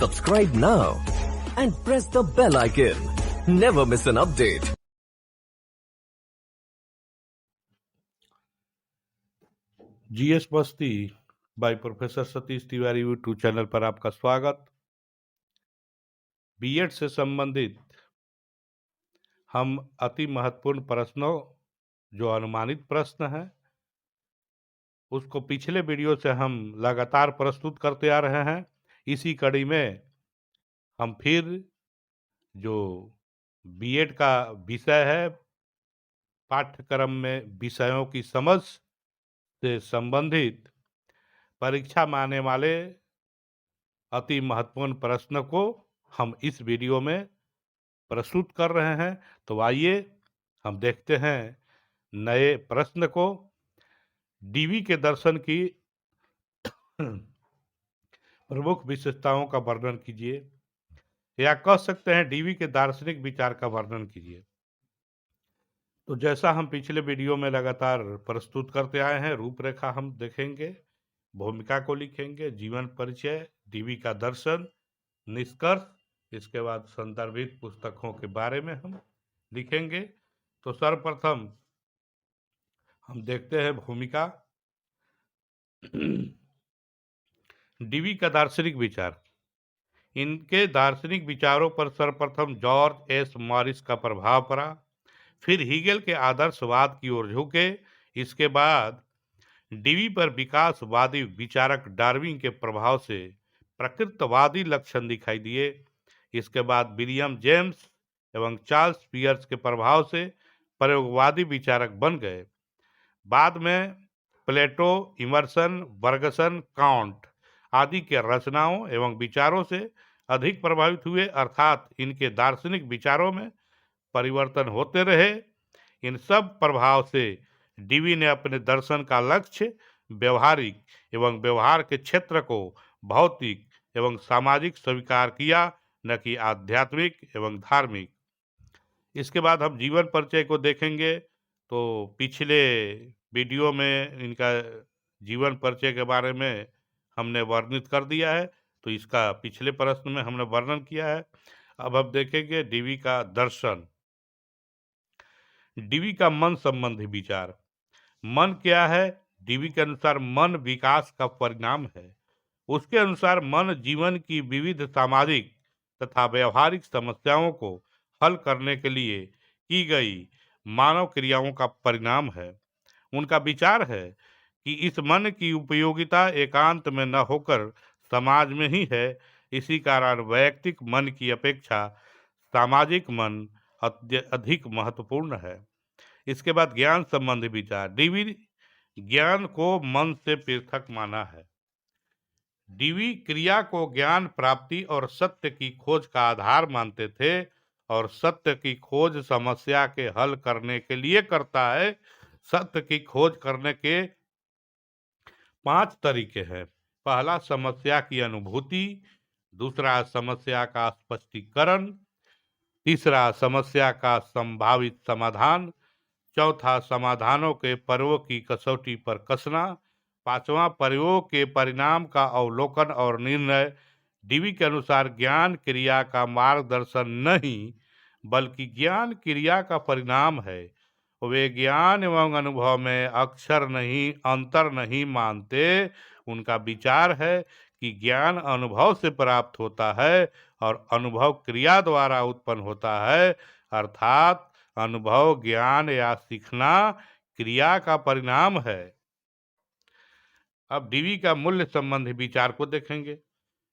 Subscribe now and press the bell icon. Never miss an update. GS मस्ती by professor Satish Tiwari YouTube channel पर आपका स्वागत। BEd से संबंधित हम अति महत्वपूर्ण प्रश्नों जो अनुमानित प्रश्न हैं उसको पिछले वीडियो से हम लगातार प्रस्तुत करते आ रहे हैं। इसी कड़ी में हम फिर जो बीएड का विषय है पाठ्यक्रम में विषयों की समझ से संबंधित परीक्षा में आने वाले अति महत्वपूर्ण प्रश्न को हम इस वीडियो में प्रस्तुत कर रहे हैं। तो आइए हम देखते हैं नए प्रश्न को। डीवी के दर्शन की प्रमुख विशेषताओं का वर्णन कीजिए, या कह सकते हैं डीवी के दार्शनिक विचार का वर्णन कीजिए। तो जैसा हम पिछले वीडियो में लगातार प्रस्तुत करते आए हैं, रूपरेखा हम देखेंगे, भूमिका को लिखेंगे, जीवन परिचय, डीवी का दर्शन, निष्कर्ष, इसके बाद संदर्भित पुस्तकों के बारे में हम लिखेंगे। तो सर्वप्रथम हम देखते हैं भूमिका। डीवी का दार्शनिक विचार। इनके दार्शनिक विचारों पर सर्वप्रथम जॉर्ज एस मॉरिस का प्रभाव पड़ा, फिर हीगेल के आदर्शवाद की ओर झुके। इसके बाद डीवी पर विकासवादी विचारक डार्विन के प्रभाव से प्रकृतवादी लक्षण दिखाई दिए। इसके बाद विलियम जेम्स एवं चार्ल्स पियर्स के प्रभाव से प्रयोगवादी विचारक बन गए। बाद में प्लेटो, इमर्सन, बर्गसन, कांट आदि के रचनाओं एवं विचारों से अधिक प्रभावित हुए, अर्थात इनके दार्शनिक विचारों में परिवर्तन होते रहे। इन सब प्रभाव से डीवी ने अपने दर्शन का लक्ष्य व्यवहारिक एवं व्यवहार के क्षेत्र को भौतिक एवं सामाजिक स्वीकार किया, न कि आध्यात्मिक एवं धार्मिक। इसके बाद हम जीवन परिचय को देखेंगे। तो पिछले वीडियो में इनका जीवन परिचय के बारे में हमने वर्णित कर दिया है, तो इसका पिछले प्रश्न में हमने वर्णन किया है। अब हम देखेंगे डीवी का दर्शन। डीवी का मन संबंधी विचार। मन क्या है? डीवी के अनुसार मन विकास का परिणाम है। उसके अनुसार मन जीवन की विविध सामाजिक तथा व्यवहारिक समस्याओं को हल करने के लिए की गई मानव क्रियाओं का परिणाम है। उनका विचार है कि इस मन की उपयोगिता एकांत में न होकर समाज में ही है। इसी कारण वैयक्तिक मन की अपेक्षा सामाजिक मन अधिक महत्वपूर्ण है। इसके बाद ज्ञान संबंधी विचार। डीवी ज्ञान को मन से पृथक माना है। डीवी क्रिया को ज्ञान प्राप्ति और सत्य की खोज का आधार मानते थे, और सत्य की खोज समस्या के हल करने के लिए करता है। सत्य की खोज करने के 5 तरीके हैं। पहला, समस्या की अनुभूति। दूसरा, समस्या का स्पष्टीकरण। तीसरा, समस्या का संभावित समाधान। चौथा, समाधानों के प्रयोग की कसौटी पर कसना। पांचवा, प्रयोग के परिणाम का अवलोकन और निर्णय। डीवी के अनुसार ज्ञान क्रिया का मार्गदर्शन नहीं, बल्कि ज्ञान क्रिया का परिणाम है। वे ज्ञान एवं अनुभव में अंतर नहीं मानते। उनका विचार है कि ज्ञान अनुभव से प्राप्त होता है और अनुभव क्रिया द्वारा उत्पन्न होता है, अर्थात अनुभव ज्ञान या सीखना क्रिया का परिणाम है। अब डीवी का मूल्य संबंधी विचार को देखेंगे।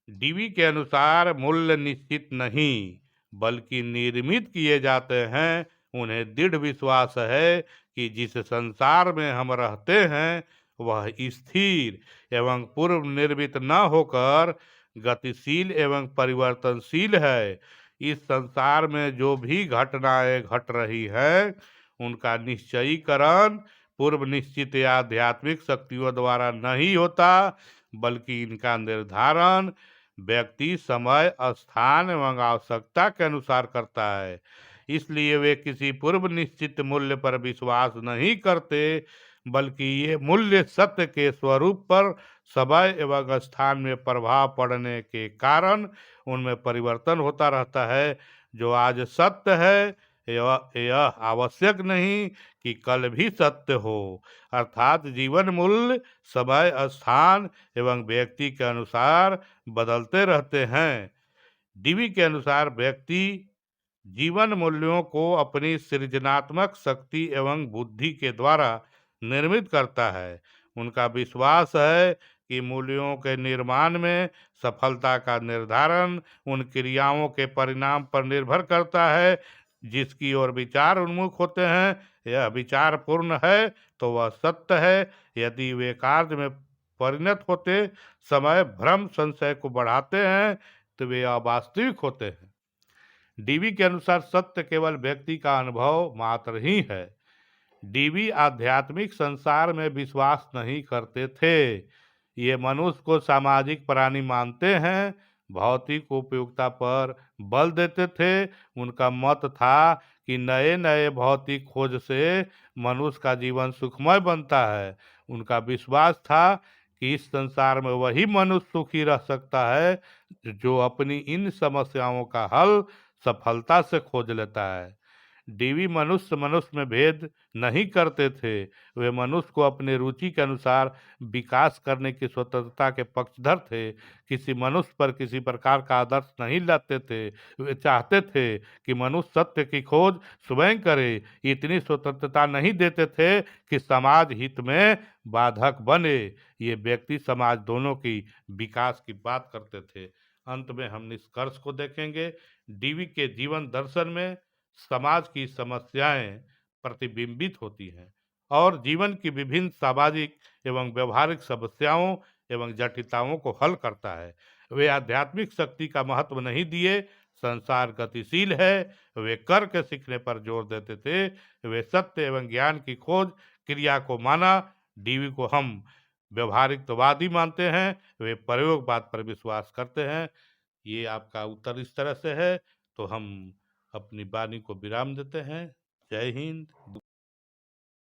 डीवी के अनुसार मूल्य निश्चित नहीं बल्कि निर्मित किए जाते हैं। उन्हें दृढ़ विश्वास है कि जिस संसार में हम रहते हैं वह स्थिर एवं पूर्व निर्मित न होकर गतिशील एवं परिवर्तनशील है। इस संसार में जो भी घटनाएं घट रही है उनका निश्चयीकरण पूर्व निश्चित या आध्यात्मिक शक्तियों द्वारा नहीं होता, बल्कि इनका निर्धारण व्यक्ति समय, स्थान एवं आवश्यकता के अनुसार करता है। इसलिए वे किसी पूर्व निश्चित मूल्य पर विश्वास नहीं करते, बल्कि ये मूल्य सत्य के स्वरूप पर समय एवं स्थान में प्रभाव पड़ने के कारण उनमें परिवर्तन होता रहता है। जो आज सत्य है यह आवश्यक नहीं कि कल भी सत्य हो। अर्थात जीवन मूल्य समय, स्थान एवं व्यक्ति के अनुसार बदलते रहते हैं। डीवी के अनुसार व्यक्ति जीवन मूल्यों को अपनी सृजनात्मक शक्ति एवं बुद्धि के द्वारा निर्मित करता है। उनका विश्वास है कि मूल्यों के निर्माण में सफलता का निर्धारण उन क्रियाओं के परिणाम पर निर्भर करता है जिसकी ओर विचार उन्मुख होते हैं। यह विचार पूर्ण है तो वह सत्य है, यदि वे कार्य में परिणत होते समय भ्रम संशय को बढ़ाते हैं तो वे अवास्तविक होते हैं। डीवी के अनुसार सत्य केवल व्यक्ति का अनुभव मात्र ही है। डीवी आध्यात्मिक संसार में विश्वास नहीं करते थे। ये मनुष्य को सामाजिक प्राणी मानते हैं, भौतिक उपयोगिता पर बल देते थे। उनका मत था कि नए नए भौतिक खोज से मनुष्य का जीवन सुखमय बनता है। उनका विश्वास था कि इस संसार में वही मनुष्य सुखी रह सकता है जो अपनी इन समस्याओं का हल सफलता से खोज लेता है। डीवी मनुष्य मनुष्य में भेद नहीं करते थे। वे मनुष्य को अपने रुचि के अनुसार विकास करने की स्वतंत्रता के पक्षधर थे। किसी मनुष्य पर किसी प्रकार का आदर्श नहीं लाते थे। वे चाहते थे कि मनुष्य सत्य की खोज स्वयं करे। इतनी स्वतंत्रता नहीं देते थे कि समाज हित में बाधक बने। ये व्यक्ति समाज दोनों की विकास की बात करते थे। अंत में हम निष्कर्ष को देखेंगे। डीवी के जीवन दर्शन में समाज की समस्याएं प्रतिबिंबित होती हैं और जीवन की विभिन्न सामाजिक एवं व्यवहारिक समस्याओं एवं जटिलताओं को हल करता है। वे आध्यात्मिक शक्ति का महत्व नहीं दिए। संसार गतिशील है, वे करके सीखने पर जोर देते थे। वे सत्य एवं ज्ञान की खोज क्रिया को माना। डीवी को हम व्यवहारिकवादी मानते हैं, वे प्रयोगवाद पर विश्वास करते हैं। ये आपका उत्तर इस तरह से है। तो हम अपनी वाणी को विराम देते हैं। जय हिंद।